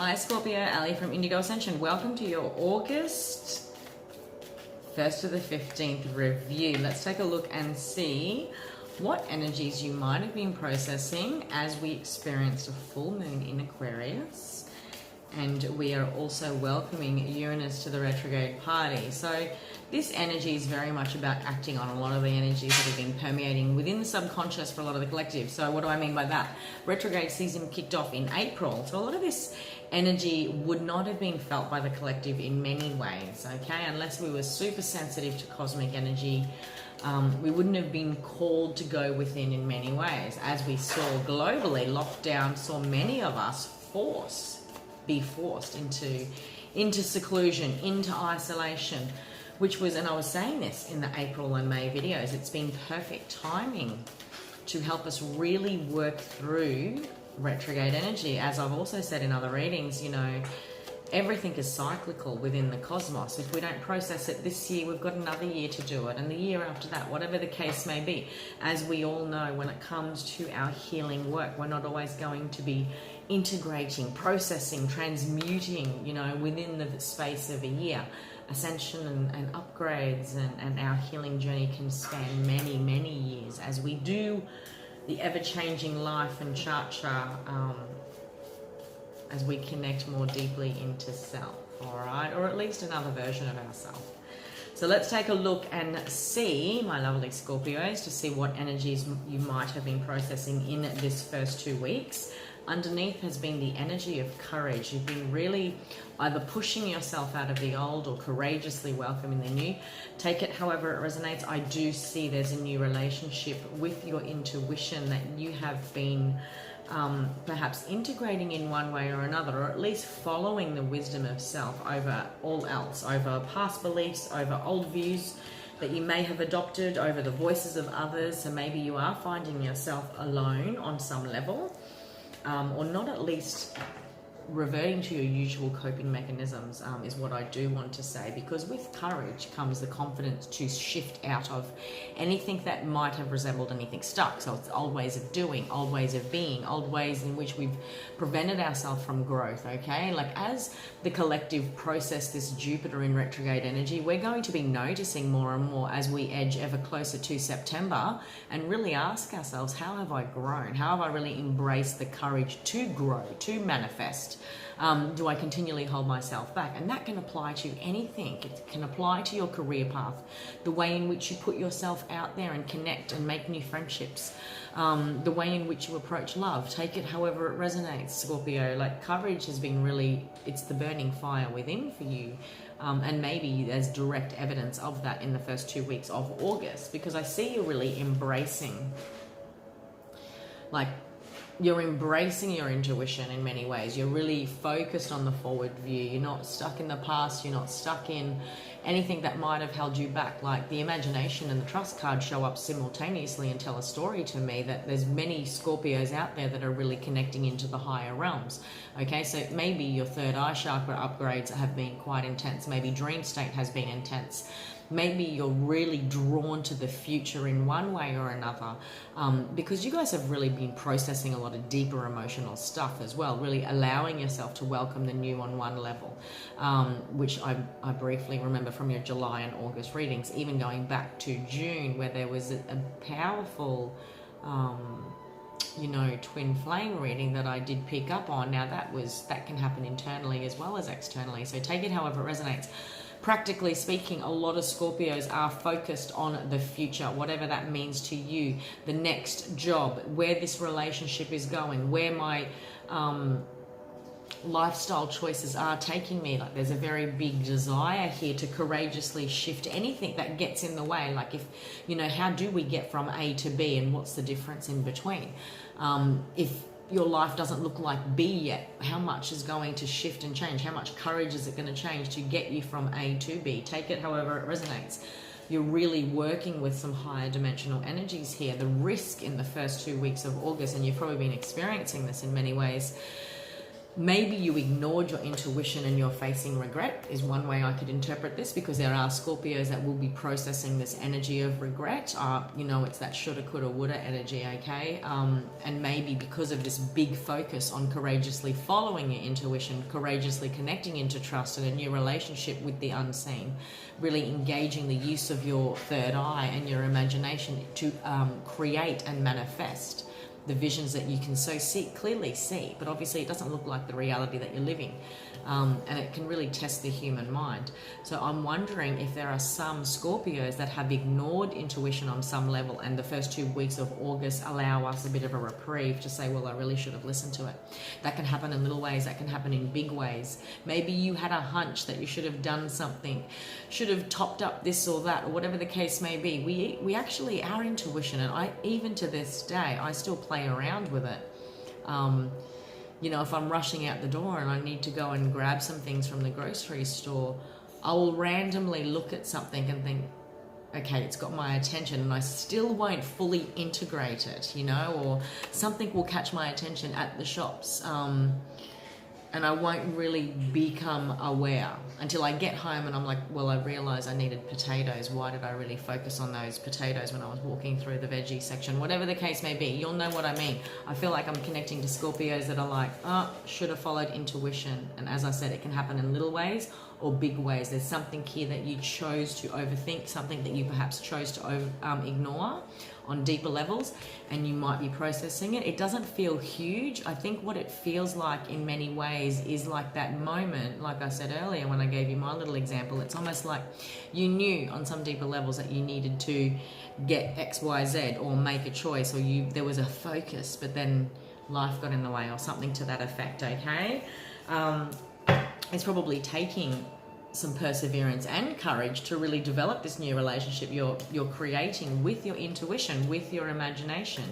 Hi Scorpio, Ali from Indigo Ascension. Welcome to your August 1st to the 15th review. Let's take a look and see what energies you might have been processing as we experienced a full moon in Aquarius. And we are also welcoming Uranus to the retrograde party. So this energy is very much about acting on a lot of the energies that have been permeating within the subconscious for a lot of the collective. So what do I mean by that? Retrograde season kicked off in April. So a lot of this energy would not have been felt by the collective in many ways, okay? Unless we were super sensitive to cosmic energy, we wouldn't have been called to go within in many ways. As we saw globally, lockdown saw many of us be forced into seclusion, into isolation, which was, and I was saying this in the April and May videos, it's been perfect timing to help us really work through retrograde energy. As I've also said in other readings, you know, everything is cyclical within the cosmos. If we don't process it this year, we've got another year to do it, and the year after that, whatever the case may be. As we all know, when it comes to our healing work, we're not always going to be integrating, processing, transmuting, you know, within the space of a year. Ascension and upgrades and our healing journey can span many, many years as we do the ever-changing life and chart as we connect more deeply into self, all right? Or at least another version of ourselves. So let's take a look and see, my lovely Scorpios, to see what energies you might have been processing in this first 2 weeks. Underneath has been the energy of courage. You've been really either pushing yourself out of the old or courageously welcoming the new. Take it however it resonates. I do see there's a new relationship with your intuition that you have been perhaps integrating in one way or another, or at least following the wisdom of self over all else, over past beliefs, over old views that you may have adopted, over the voices of others. So maybe you are finding yourself alone on some level. Or not at least reverting to your usual coping mechanisms is what I do want to say, because with courage comes the confidence to shift out of anything that might have resembled anything stuck. So it's old ways of doing, old ways of being, old ways in which we've prevented ourselves from growth, okay? Like as the collective process this Jupiter in retrograde energy, we're going to be noticing more and more as we edge ever closer to September and really ask ourselves, how have I grown? How have I really embraced the courage to grow, to manifest? Do I continually hold myself back? And that can apply to anything. It can apply to your career path, the way in which you put yourself out there and connect and make new friendships, the way in which you approach love. Take it however it resonates, Scorpio. Like courage has been really, it's the burning fire within for you. And maybe there's direct evidence of that in the first 2 weeks of August, because I see you really embracing, like, you're embracing your intuition in many ways. You're really focused on the forward view. You're not stuck in the past. You're not stuck in anything that might have held you back. Like the imagination and the trust card show up simultaneously and tell a story to me that there's many Scorpios out there that are really connecting into the higher realms. Okay, so maybe your third eye chakra upgrades have been quite intense. Maybe dream state has been intense. Maybe you're really drawn to the future in one way or another, because you guys have really been processing a lot of deeper emotional stuff as well, really allowing yourself to welcome the new on one level, which I briefly remember from your July and August readings, even going back to June, where there was a powerful you know, twin flame reading that I did pick up on. Now that can happen internally as well as externally, so take it however it resonates. Practically speaking, a lot of Scorpios are focused on the future, whatever that means to you, the next job, where this relationship is going, where my lifestyle choices are taking me. Like there's a very big desire here to courageously shift anything that gets in the way. Like if, you know, how do we get from A to B and what's the difference in between? If your life doesn't look like B yet, how much is going to shift and change? How much courage is it going to change to get you from A to B? Take it however it resonates. You're really working with some higher dimensional energies here. The risk in the first 2 weeks of August, and you've probably been experiencing this in many ways, Maybe you ignored your intuition and you're facing regret is one way I could interpret this, because there are Scorpios that will be processing this energy of regret. You know, it's that shoulda, coulda, woulda energy, okay? And maybe because of this big focus on courageously following your intuition, courageously connecting into trust and a new relationship with the unseen, really engaging the use of your third eye and your imagination to create and manifest the visions that you can so clearly see, but obviously it doesn't look like the reality that you're living. And it can really test the human mind. So I'm wondering if there are some Scorpios that have ignored intuition on some level, and the first 2 weeks of August allow us a bit of a reprieve to say, well, I really should have listened to it. That can happen in little ways, that can happen in big ways. Maybe you had a hunch that you should have done something, should have topped up this or that, or whatever the case may be. We actually, our intuition, and even to this day, I still play around with it. You know, if I'm rushing out the door and I need to go and grab some things from the grocery store, I will randomly look at something and think, okay, it's got my attention, and I still won't fully integrate it, you know, or something will catch my attention at the shops. And I won't really become aware until I get home and I'm like, well, I realize I needed potatoes. Why did I really focus on those potatoes when I was walking through the veggie section? Whatever the case may be, you'll know what I mean. I feel like I'm connecting to Scorpios that are like, should have followed intuition. And as I said, it can happen in little ways or big ways. There's something here that you chose to overthink, something that you perhaps chose to ignore on deeper levels, and you might be processing it. It doesn't feel huge. I think what it feels like in many ways is like that moment, like I said earlier when I gave you my little example, it's almost like you knew on some deeper levels that you needed to get X, Y, Z, or make a choice, or there was a focus, but then life got in the way or something to that effect, okay? It's probably taking some perseverance and courage to really develop this new relationship you're creating with your intuition, with your imagination.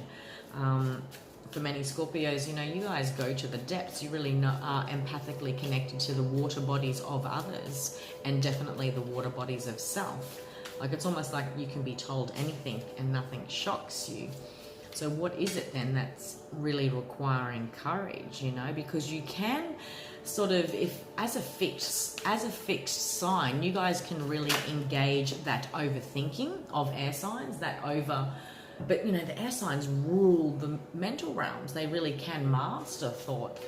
For many Scorpios, you know, you guys go to the depths. You really are empathically connected to the water bodies of others, and definitely the water bodies of self. Like, it's almost like you can be told anything and nothing shocks you. So what is it then that's really requiring courage, you know? Because you can sort of, if as a fixed sign, you guys can really engage that overthinking of air signs, but you know, the air signs rule the mental realms. They really can master thought.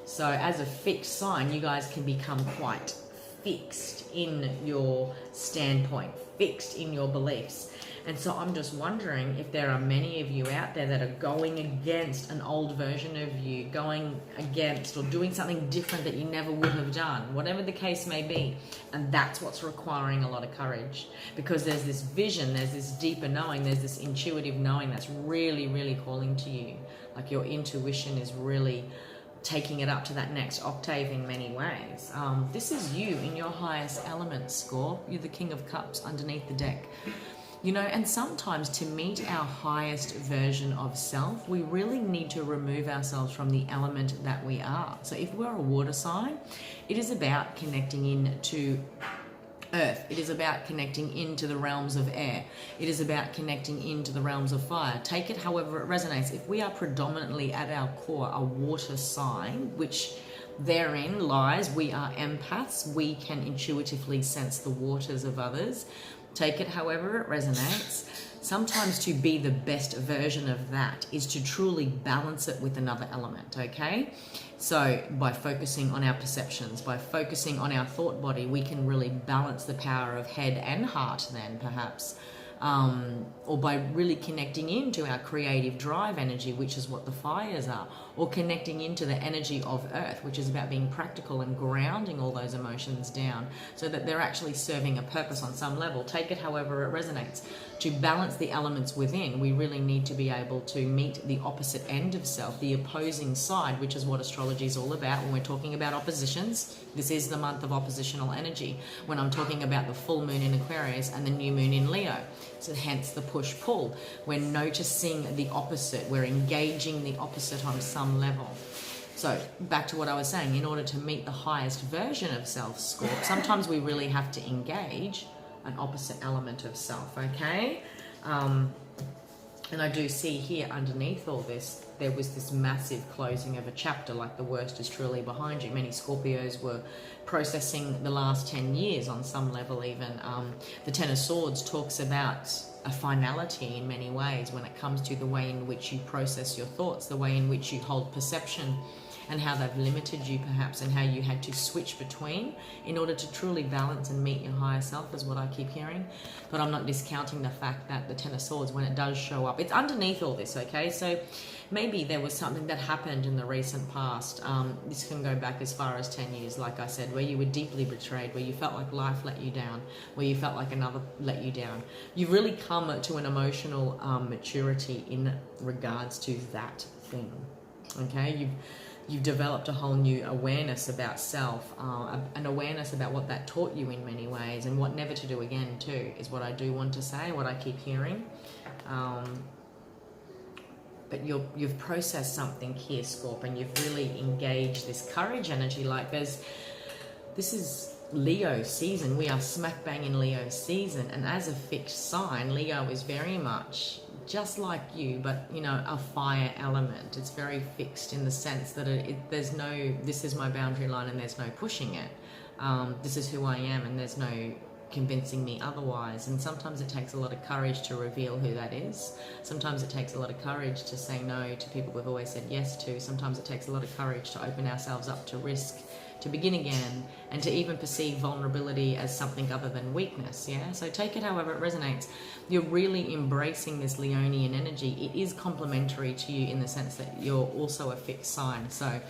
So as a fixed sign, you guys can become quite fixed in your standpoint, fixed in your beliefs. And so I'm just wondering if there are many of you out there that are going against an old version of you, going against or doing something different that you never would have done, whatever the case may be. And that's what's requiring a lot of courage, because there's this vision, there's this deeper knowing, there's this intuitive knowing that's really, really calling to you. Like, your intuition is really taking it up to that next octave in many ways. This is you in your highest element, Scorp. You're the King of Cups underneath the deck. You know, and sometimes to meet our highest version of self, we really need to remove ourselves from the element that we are. So if we're a water sign, it is about connecting into earth. It is about connecting into the realms of air. It is about connecting into the realms of fire. Take it however it resonates. If we are predominantly at our core a water sign, which therein lies we are empaths, we can intuitively sense the waters of others. Take it however it resonates. Sometimes to be the best version of that is to truly balance it with another element, okay? So by focusing on our perceptions, by focusing on our thought body, we can really balance the power of head and heart then, perhaps. Or by really connecting into our creative drive energy, which is what the fires are, or connecting into the energy of earth, which is about being practical and grounding all those emotions down so that they're actually serving a purpose on some level. Take it however it resonates. To balance the elements within, we really need to be able to meet the opposite end of self, the opposing side, which is what astrology is all about. When we're talking about oppositions, this is the month of oppositional energy. When I'm talking about the full moon in Aquarius and the new moon in Leo, so hence the push-pull. We're noticing the opposite. We're engaging the opposite on some level. So back to what I was saying, in order to meet the highest version of self, Scorp, sometimes we really have to engage an opposite element of self, okay? And I do see here underneath all this, there was this massive closing of a chapter, like the worst is truly behind you. Many Scorpios were processing the last 10 years on some level even. The Ten of Swords talks about a finality in many ways when it comes to the way in which you process your thoughts, the way in which you hold perception, and how they've limited you perhaps, and how you had to switch between in order to truly balance and meet your higher self, is what I keep hearing. But I'm not discounting the fact that the Ten of Swords, when it does show up, it's underneath all this, okay? So maybe there was something that happened in the recent past. This can go back as far as 10 years, like I said, where you were deeply betrayed, where you felt like life let you down, where you felt like another let you down. You've really come to an emotional maturity in regards to that thing, okay? You've developed a whole new awareness about self, an awareness about what that taught you in many ways, and what never to do again too, is what I do want to say, what I keep hearing. But you've processed something here, Scorp, and you've really engaged this courage energy. Like this is Leo season. We are smack bang in Leo season, and as a fixed sign, Leo is very much just like you, but you know, a fire element. It's very fixed in the sense that there's no, this is my boundary line and there's no pushing it. This is who I am and there's no convincing me otherwise. And sometimes it takes a lot of courage to reveal who that is. Sometimes it takes a lot of courage to say no to people we've always said yes to. Sometimes it takes a lot of courage to open ourselves up to risk, to begin again, and to even perceive vulnerability as something other than weakness. Yeah, so take it however it resonates. You're really embracing this Leonian energy. It is complementary to you in the sense that you're also a fixed sign. So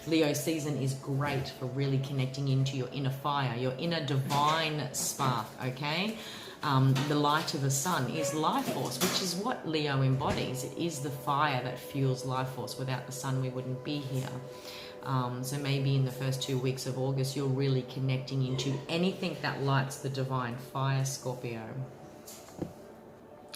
Leo season is great for really connecting into your inner fire, your inner divine spark, okay? The light of the sun is life force, which is what Leo embodies. It is the fire that fuels life force. Without the sun, we wouldn't be here. So maybe in the first 2 weeks of August, you're really connecting into anything that lights the divine fire, Scorpio.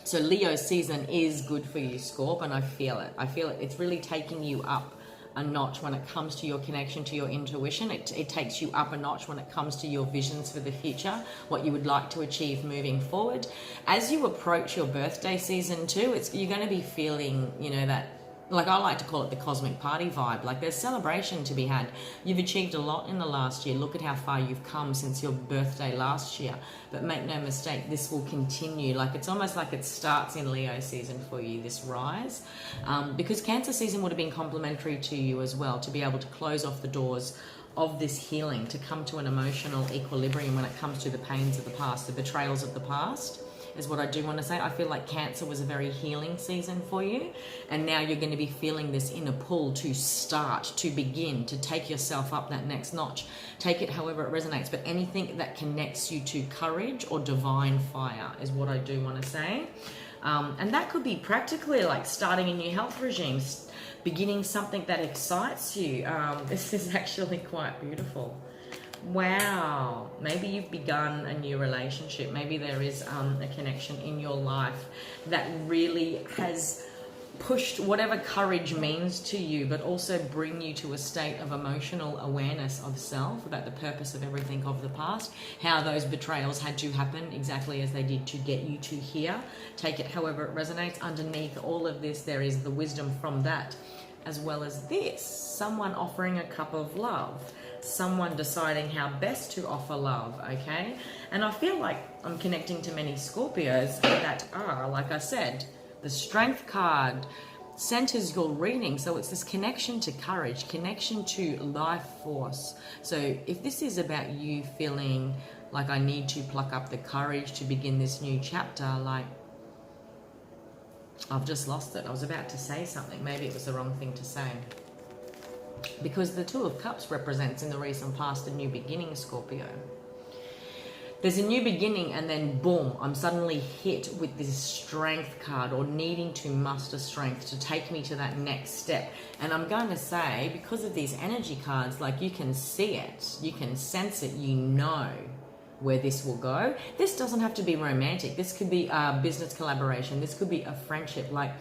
So Leo season is good for you, Scorp, and I feel it. I feel it. It's really taking you up a notch when it comes to your connection to your intuition. It takes you up a notch when it comes to your visions for the future, what you would like to achieve moving forward. As you approach your birthday season too, you're going to be feeling, you know, that, like I like to call it the cosmic party vibe. Like there's celebration to be had. You've achieved a lot in the last year. Look at how far you've come since your birthday last year. But make no mistake, this will continue. Like it's almost like it starts in Leo season for you, this rise. Because Cancer season would have been complementary to you as well, to be able to close off the doors of this healing, to come to an emotional equilibrium when it comes to the pains of the past, the betrayals of the past. Is what I do want to say. I feel like Cancer was a very healing season for you, and now you're going to be feeling this inner pull to start, to begin, to take yourself up that next notch. Take it however it resonates, but anything that connects you to courage or divine fire is what I do want to say. And that could be practically like starting a new health regime, beginning something that excites you. This is actually quite beautiful. Wow, maybe you've begun a new relationship. Maybe there is a connection in your life that really has pushed whatever courage means to you, but also bring you to a state of emotional awareness of self, about the purpose of everything of the past, how those betrayals had to happen exactly as they did to get you to here. Take it however it resonates. Underneath all of this, there is the wisdom from that, as well as this, someone offering a cup of love, someone deciding how best to offer love, okay? And I feel like I'm connecting to many Scorpios that are, like I said, the Strength card centers your reading. So it's this connection to courage, connection to life force. So if this is about you feeling like I need to pluck up the courage to begin this new chapter, like I've just lost it. I was about to say something. Maybe it was the wrong thing to say. Because the Two of Cups represents in the recent past a new beginning, Scorpio. There's a new beginning and then boom, I'm suddenly hit with this Strength card, or needing to muster strength to take me to that next step. And I'm going to say, because of these energy cards, like you can see it, you can sense it, you know where this will go. This doesn't have to be romantic. This could be a business collaboration. This could be a friendship. Like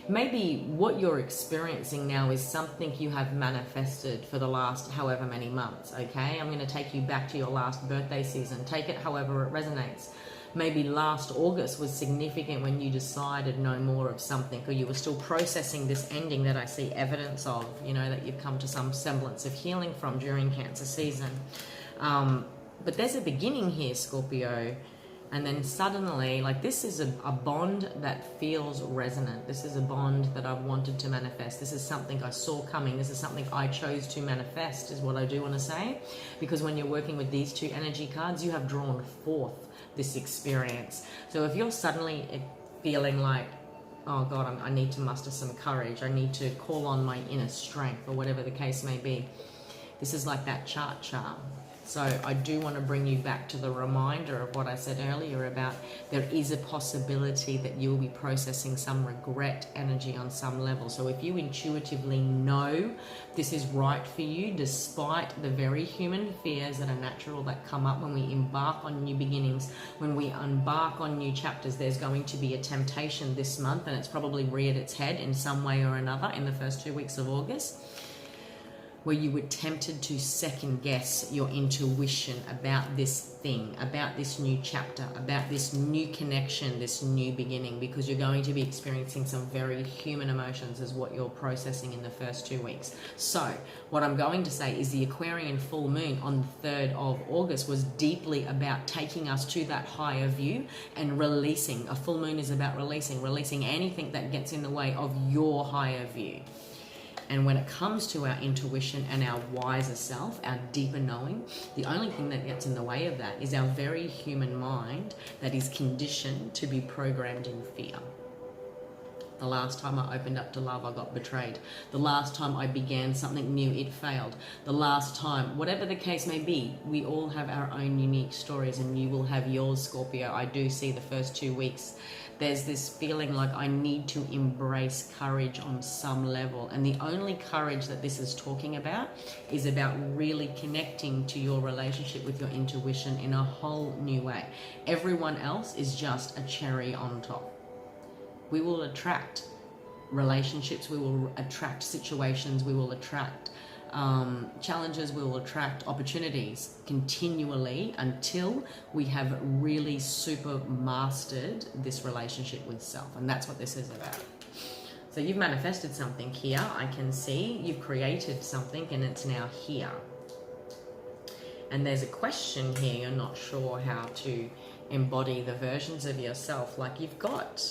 maybe what you're experiencing now is something you have manifested for the last however many months, okay? I'm going to take you back to your last birthday season. Take it however it resonates. maybe last August was significant when you decided no more of something, or you were still processing this ending that I see evidence of, you know, that you've come to some semblance of healing from during Cancer season. But there's a beginning here, Scorpio. And then suddenly, like, this is a bond that feels resonant. This is a bond that I've wanted to manifest. This is something I saw coming. This is something I chose to manifest, is what I do want to say. Because when you're working with these two energy cards, you have drawn forth this experience. So if you're suddenly feeling like, oh God, I need to muster some courage, I need to call on my inner strength, or whatever the case may be, this is like that chart charm. So I do want to bring you back to the reminder of what I said earlier about there is a possibility that you'll be processing some regret energy on some level. So if you intuitively know this is right for you, despite the very human fears that are natural that come up when we embark on new beginnings, when we embark on new chapters, there's going to be a temptation this month, and it's probably reared its head in some way or another in the first 2 weeks of August, where you were tempted to second guess your intuition about this thing, about this new chapter, about this new connection, this new beginning, because you're going to be experiencing some very human emotions as what you're processing in the first 2 weeks. So what I'm going to say is the Aquarian full moon on the 3rd of August was deeply about taking us to that higher view and releasing. A full moon is about releasing anything that gets in the way of your higher view. And when it comes to our intuition and our wiser self, our deeper knowing, the only thing that gets in the way of that is our very human mind that is conditioned to be programmed in fear. The last time I opened up to love, I got betrayed. The last time I began something new, it failed. The last time, whatever the case may be, we all have our own unique stories, and you will have yours, Scorpio. I do see the first 2 weeks there's this feeling like I need to embrace courage on some level. And the only courage that this is talking about is about really connecting to your relationship with your intuition in a whole new way. Everyone else is just a cherry on top. We will attract relationships, we will attract situations, we will attract challenges, we will attract opportunities continually until we have really super mastered this relationship with self. And that's what this is about. So you've manifested something here, I can see. You've created something and it's now here. And there's a question here, you're not sure how to embody the versions of yourself like you've got.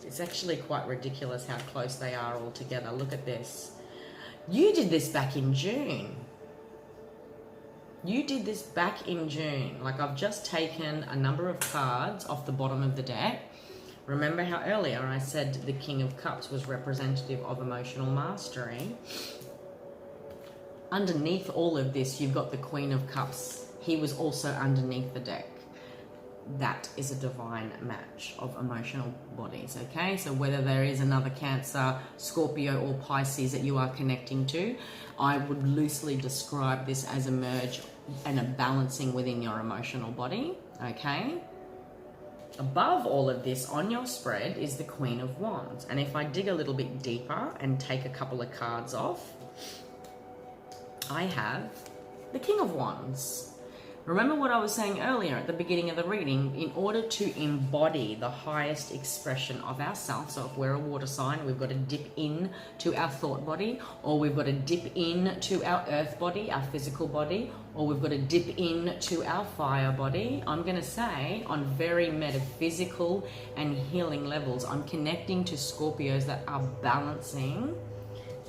It's actually quite ridiculous how close they are all together. Look at this. You did this back in June. You did this back in June. Like, I've just taken a number of cards off the bottom of the deck. Remember how earlier I said the King of Cups was representative of emotional mastery? Underneath all of this, you've got the Queen of Cups. He was also underneath the deck. That is a divine match of emotional bodies, okay? So whether there is another Cancer, Scorpio, or Pisces that you are connecting to, I would loosely describe this as a merge and a balancing within your emotional body, okay? Above all of this on your spread is the Queen of Wands. And if I dig a little bit deeper and take a couple of cards off, I have the King of Wands. Remember what I was saying earlier at the beginning of the reading, in order to embody the highest expression of ourselves, so if we're a water sign, we've got to dip in to our thought body, or we've got to dip in to our earth body, our physical body, or we've got to dip in to our fire body. I'm going to say on very metaphysical and healing levels, I'm connecting to Scorpios that are balancing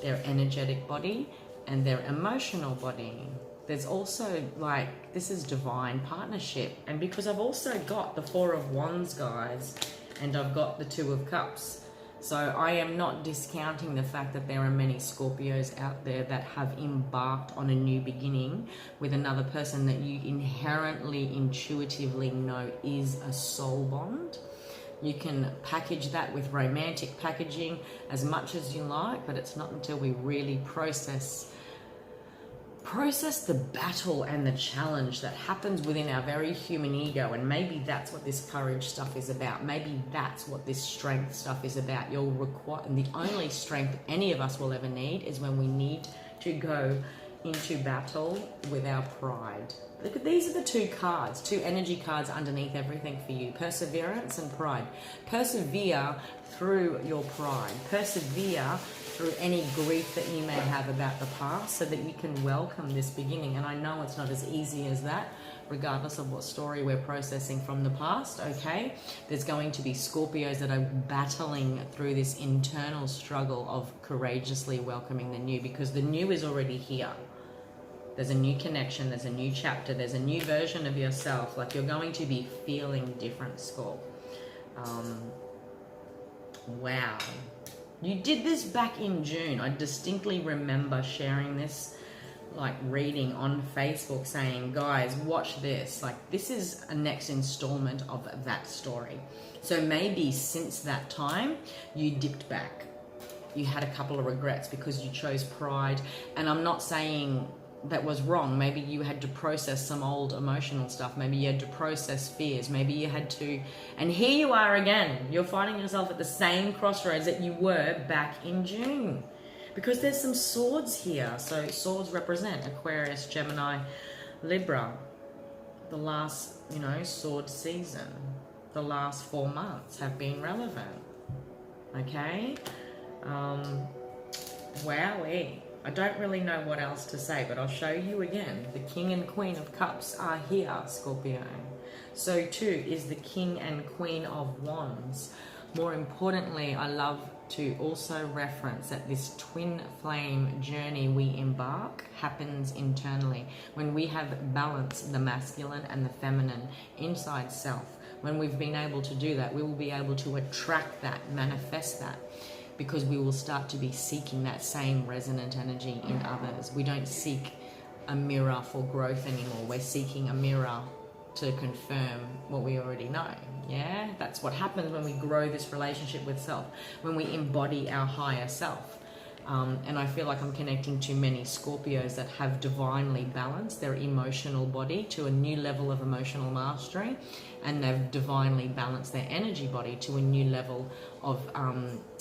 their energetic body and their emotional body. There's also, like, this is divine partnership. And because I've also got the Four of Wands, guys, and I've got the Two of Cups. So I am not discounting the fact that there are many Scorpios out there that have embarked on a new beginning with another person that you inherently, intuitively know is a soul bond. You can package that with romantic packaging as much as you like, but it's not until we really process the battle and the challenge that happens within our very human ego. And maybe that's what this courage stuff is about. Maybe that's what this strength stuff is about. And the only strength any of us will ever need is when we need to go into battle with our pride. Look at, these are the two cards, two energy cards underneath everything for you. Perseverance and pride. Persevere through your pride. Persevere through any grief that you may have about the past so that you can welcome this beginning. And I know it's not as easy as that, regardless of what story we're processing from the past, okay? There's going to be Scorpios that are battling through this internal struggle of courageously welcoming the new, because the new is already here. There's a new connection, there's a new chapter, there's a new version of yourself. Like, you're going to be feeling different, Scorp. Wow. You did this back in June. I distinctly remember sharing this, like, reading on Facebook saying, guys, watch this. Like, this is a next installment of that story. So maybe since that time, you dipped back. You had a couple of regrets because you chose pride. And I'm not saying that was wrong. Maybe you had to process some old emotional stuff. Maybe you had to process fears. Maybe you had to, and here you are again. You're finding yourself at the same crossroads that you were back in June, because there's some swords here. So swords represent Aquarius, Gemini, Libra. The last, sword season, the last 4 months have been relevant. Okay. Wowee. I don't really know what else to say, but I'll show you again. The King and Queen of Cups are here, Scorpio. So too is the King and Queen of Wands. More importantly, I love to also reference that this twin flame journey we embark happens internally. When we have balanced the masculine and the feminine inside self, when we've been able to do that, we will be able to attract that, manifest that, because we will start to be seeking that same resonant energy in others. We don't seek a mirror for growth anymore. We're seeking a mirror to confirm what we already know. Yeah, that's what happens when we grow this relationship with self, when we embody our higher self. And I feel like I'm connecting to many Scorpios that have divinely balanced their emotional body to a new level of emotional mastery, and they've divinely balanced their energy body to a new level of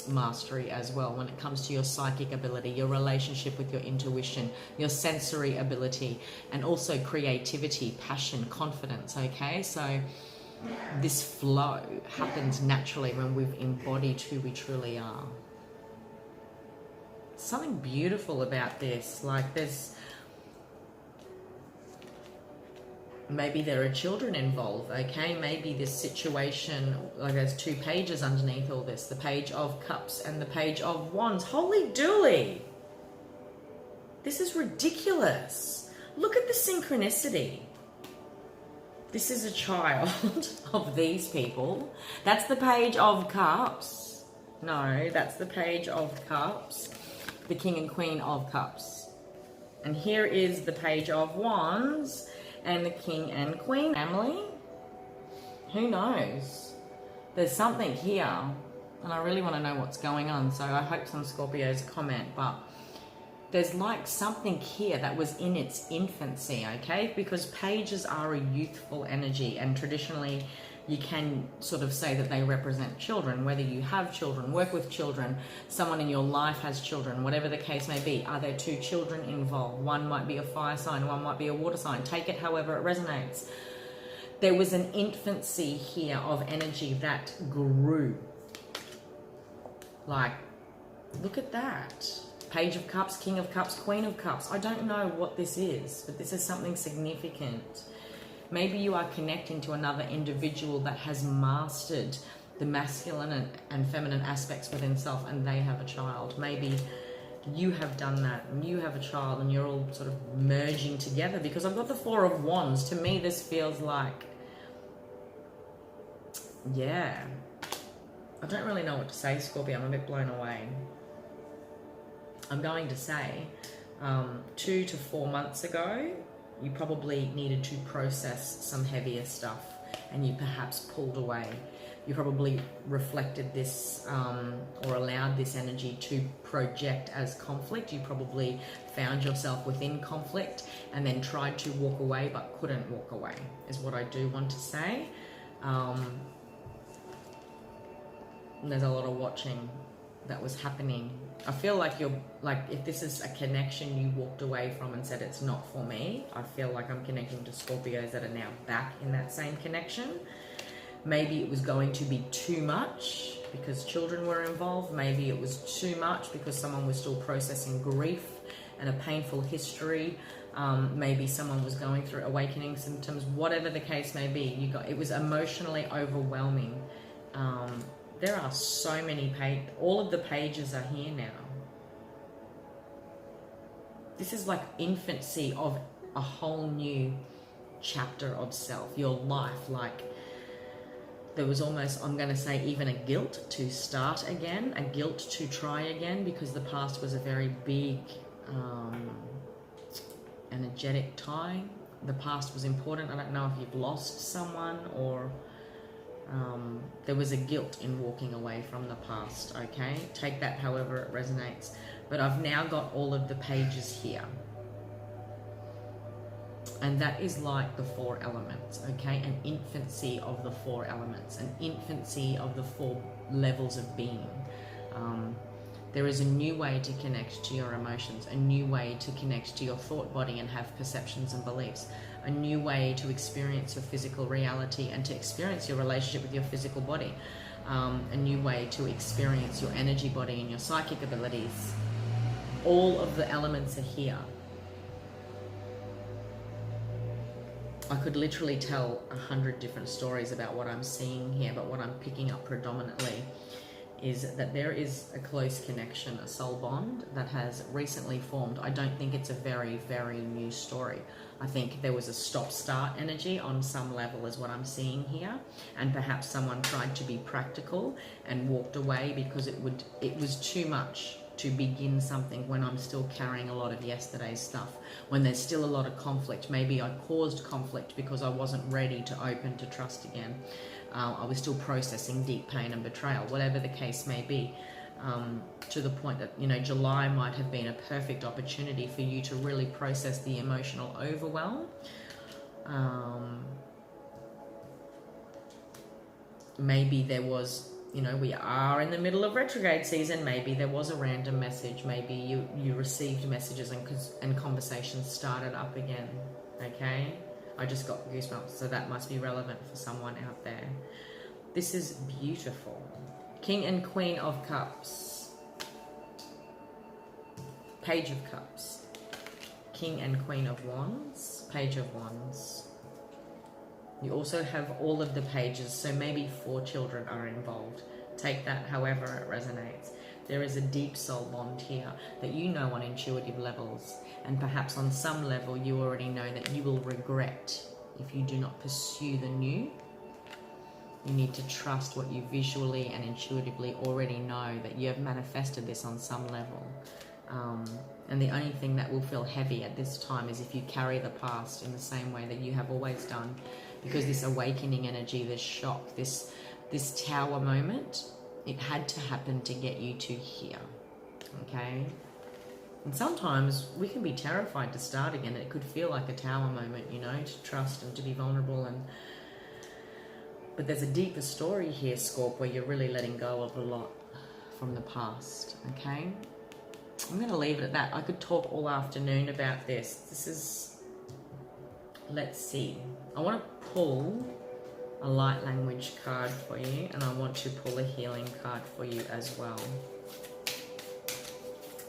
mastery as well when it comes to your psychic ability, your relationship with your intuition, your sensory ability, and also creativity, passion, confidence, okay? So this flow happens naturally when we've embodied who we truly are. Something beautiful about this, like there's, maybe there are children involved, okay? Maybe this situation, like there's two pages underneath all this, the Page of Cups and the Page of Wands. Holy dooly! This is ridiculous. Look at the synchronicity. This is a child of these people. That's the Page of Cups. No, that's the Page of Cups. The King and Queen of Cups. And here is the Page of Wands and the King and Queen family. Who knows? There's something here, and I really want to know what's going on, so I hope some Scorpios comment, but there's like something here that was in its infancy, okay? Because pages are a youthful energy, and traditionally you can sort of say that they represent children, whether you have children, work with children, someone in your life has children, whatever the case may be. Are there two children involved? One might be a fire sign, one might be a water sign. Take it however it resonates. There was an infancy here of energy that grew. Like, look at that. Page of Cups, King of Cups, Queen of Cups. I don't know what this is, but this is something significant. Maybe you are connecting to another individual that has mastered the masculine and feminine aspects within self, and they have a child. Maybe you have done that and you have a child, and you're all sort of merging together, because I've got the Four of Wands. To me, this feels like, yeah, I don't really know what to say, Scorpio. I'm a bit blown away. I'm going to say 2 to 4 months ago, you probably needed to process some heavier stuff, and you perhaps pulled away. You probably reflected this or allowed this energy to project as conflict. You probably found yourself within conflict and then tried to walk away but couldn't walk away, is what I do want to say. There's a lot of watching that was happening I feel like you're, like, if this is a connection you walked away from and said it's not for me, I feel like I'm connecting to Scorpios that are now back in that same connection. Maybe it was going to be too much because children were involved. Maybe it was too much because someone was still processing grief and a painful history. Maybe someone was going through awakening symptoms. Whatever the case may be, it was emotionally overwhelming. There are so many pages. All of the pages are here now. This is like infancy of a whole new chapter of self. Your life, like, there was almost, I'm going to say, even a guilt to start again, a guilt to try again, because the past was a very big energetic tie. The past was important. I don't know if you've lost someone or there was a guilt in walking away from the past, okay? Take that however it resonates. But I've now got all of the pages here. And that is like the 4 elements, okay? An infancy of the 4 elements, an infancy of the 4 levels of being. There is a new way to connect to your emotions, a new way to connect to your thought body and have perceptions and beliefs, a new way to experience your physical reality and to experience your relationship with your physical body, a new way to experience your energy body and your psychic abilities. All of the elements are here. I could literally tell 100 different stories about what I'm seeing here, but what I'm picking up predominantly is that there is a close connection, a soul bond that has recently formed. I don't think it's a very, very new story. I think there was a stop-start energy on some level is what I'm seeing here. And perhaps someone tried to be practical and walked away because it was too much to begin something when I'm still carrying a lot of yesterday's stuff, when there's still a lot of conflict. Maybe I caused conflict because I wasn't ready to open to trust again. I was still processing deep pain and betrayal, whatever the case may be, to the point that, you know, July might have been a perfect opportunity for you to really process the emotional overwhelm. Maybe there was, you know, we are in the middle of retrograde season. Maybe there was a random message. Maybe you received messages and conversations started up again, okay? I just got goosebumps, so that must be relevant for someone out there. This is beautiful. King and Queen of Cups. Page of Cups. King and Queen of Wands. Page of Wands. You also have all of the pages, so maybe 4 children are involved. Take that however it resonates. There is a deep soul bond here that you know on intuitive levels, and perhaps on some level you already know that you will regret if you do not pursue the new. You need to trust what you visually and intuitively already know, that you have manifested this on some level. And the only thing that will feel heavy at this time is if you carry the past in the same way that you have always done, because this awakening energy, this shock, this tower moment, it had to happen to get you to here, okay? And sometimes we can be terrified to start again. It could feel like a tower moment, you know, to trust and to be vulnerable. But there's a deeper story here, Scorp, where you're really letting go of a lot from the past, okay? I'm going to leave it at that. I could talk all afternoon about this. This is, let's see. I want to pull a light language card for you, and I want to pull a healing card for you as well.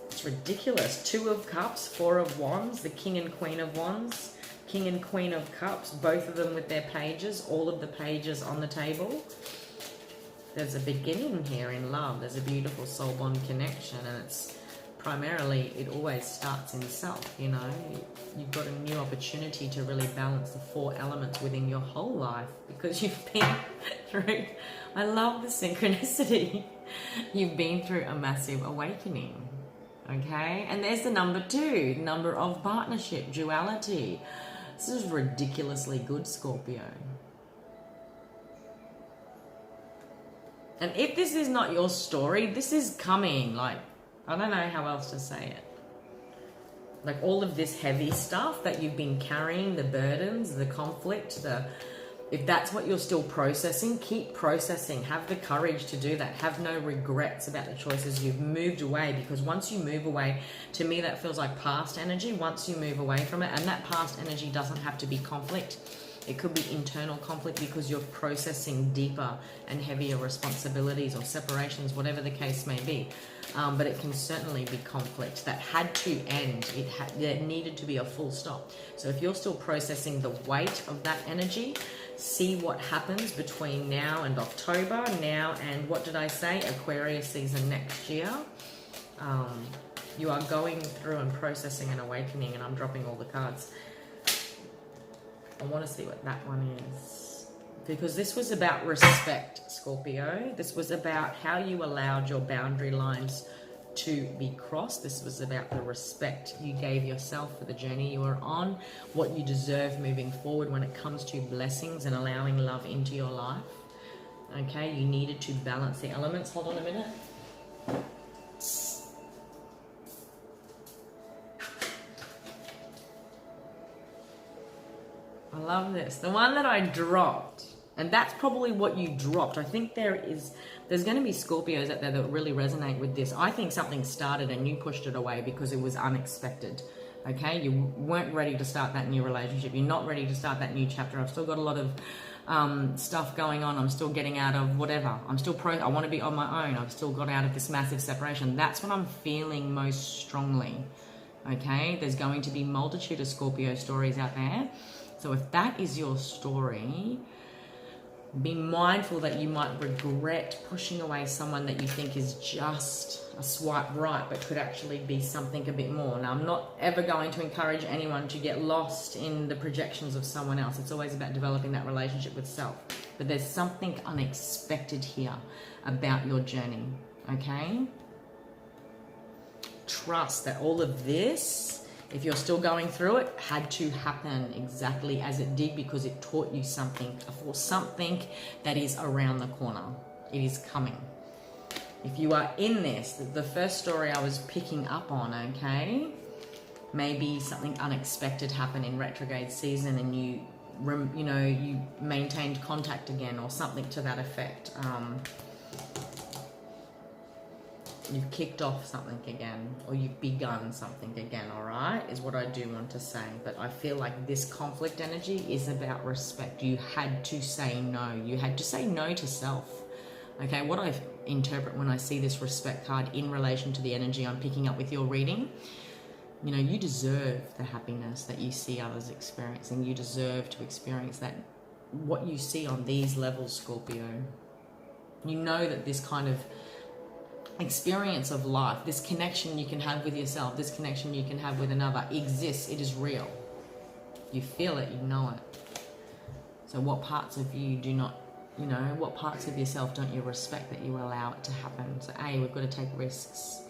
It's ridiculous. 2 of Cups, 4 of Wands, the King and Queen of Wands, King and Queen of Cups, both of them with their pages, all of the pages on the table. There's a beginning here in love. There's a beautiful soul bond connection, and it's primarily, it always starts in self, you know. You've got a new opportunity to really balance the 4 elements within your whole life, because you've been through, I love the synchronicity, you've been through a massive awakening, okay? And there's the number 2, number of partnership, duality. This is ridiculously good, Scorpio. And if this is not your story, this is coming, like, I don't know how else to say it. Like all of this heavy stuff that you've been carrying, the burdens, the conflict, If that's what you're still processing, keep processing. Have the courage to do that. Have no regrets about the choices you've moved away, because once you move away, to me that feels like past energy. Once you move away from it, and that past energy doesn't have to be conflict. It could be internal conflict because you're processing deeper and heavier responsibilities or separations, whatever the case may be. But it can certainly be conflict that had to end. There needed to be a full stop. So if you're still processing the weight of that energy, see what happens between now and October, now and what did I say, Aquarius season next year. You are going through and processing an awakening, and I'm dropping all the cards. I want to see what that one is, because this was about respect, Scorpio. This was about how you allowed your boundary lines to be crossed. This was about the respect you gave yourself for the journey you were on, what you deserve moving forward when it comes to blessings and allowing love into your life. Okay, you needed to balance the elements. Hold on a minute. I love this. The one that I dropped, and that's probably what you dropped. I think there's going to be Scorpios out there that really resonate with this. I think something started and you pushed it away because it was unexpected. Okay, you weren't ready to start that new relationship. You're not ready to start that new chapter. I've still got a lot of stuff going on. I'm still getting out of whatever. I want to be on my own. I've still got out of this massive separation. That's what I'm feeling most strongly. Okay, there's going to be multitude of Scorpio stories out there. So if that is your story, be mindful that you might regret pushing away someone that you think is just a swipe right, but could actually be something a bit more. Now, I'm not ever going to encourage anyone to get lost in the projections of someone else. It's always about developing that relationship with self. But there's something unexpected here about your journey, okay? Trust that all of this, if you're still going through it, had to happen exactly as it did, because it taught you something, for something that is around the corner. It is coming. If you are in this, the first story I was picking up on, okay, maybe something unexpected happened in retrograde season and you maintained contact again, or something to that effect. You've kicked off something again, or you've begun something again, all right, is what I do want to say. But I feel like this conflict energy is about respect. You had to say no. You had to say no to self. Okay, what I interpret when I see this respect card in relation to the energy I'm picking up with your reading, you deserve the happiness that you see others experiencing. You deserve to experience that, what you see on these levels, Scorpio. You know that this kind of experience of life, this connection you can have with yourself, this connection you can have with another exists. It is real. You feel it, you know it. So what parts of you do not, what parts of yourself don't you respect that you allow it to happen? So A, we've got to take risks.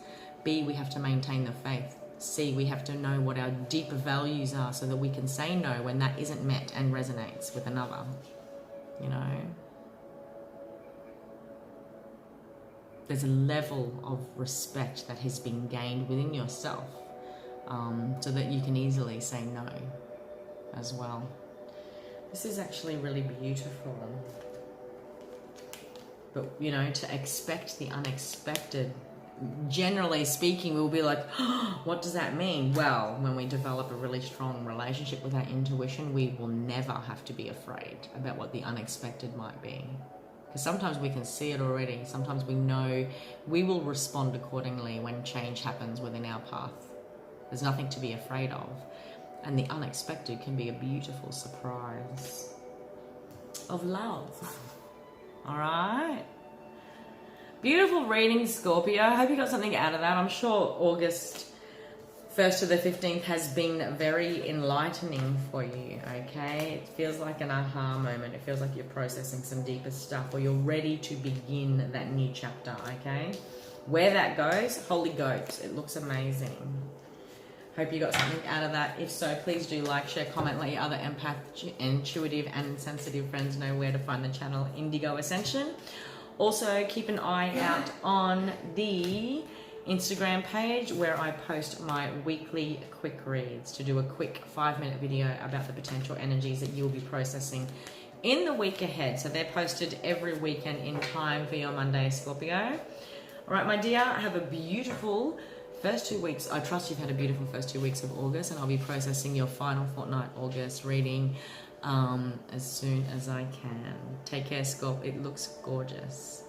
B, we have to maintain the faith. C, we have to know what our deeper values are so that we can say no when that isn't met and resonates with another, There's a level of respect that has been gained within yourself, so that you can easily say no as well. This is actually really beautiful. But, to expect the unexpected, generally speaking, we'll be like, oh, what does that mean? Well, when we develop a really strong relationship with our intuition, we will never have to be afraid about what the unexpected might be. Because sometimes we can see it already. Sometimes we know we will respond accordingly when change happens within our path. There's nothing to be afraid of. And the unexpected can be a beautiful surprise of love. All right. Beautiful reading, Scorpio. I hope you got something out of that. I'm sure August 1st to the 15th has been very enlightening for you, okay? It feels like an aha moment. It feels like you're processing some deeper stuff, or you're ready to begin that new chapter, okay? Where that goes, holy goats, it looks amazing. Hope you got something out of that. If so, please do like, share, comment, let your other empath, intuitive and sensitive friends know where to find the channel Indigo Ascension. Also, keep an eye out on the Instagram page where I post my weekly quick reads to do a quick 5-minute video about the potential energies that you'll be processing in the week ahead. So they're posted every weekend in time for your Monday, Scorpio. All right, my dear, have a beautiful first 2 weeks. I trust you've had a beautiful first 2 weeks of August, and I'll be processing your final fortnight August reading as soon as I can. Take care, Scorp. It looks gorgeous.